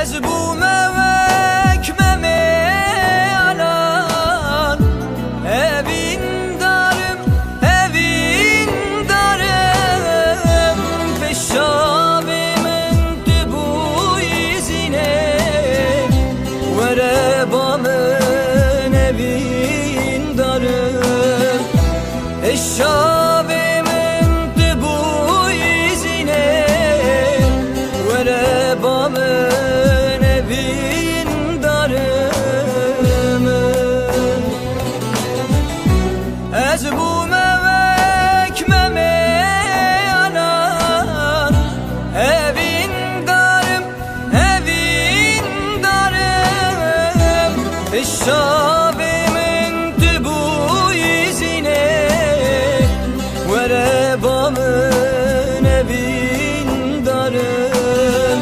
از بوم وکمم الان evin darım peşavimin bu izine vere bamın evin darım peşavimin bu izine vere bamın evin darım ez bu mevekmeme yanan evin darım peşavimin bu izine vere bamın evin darım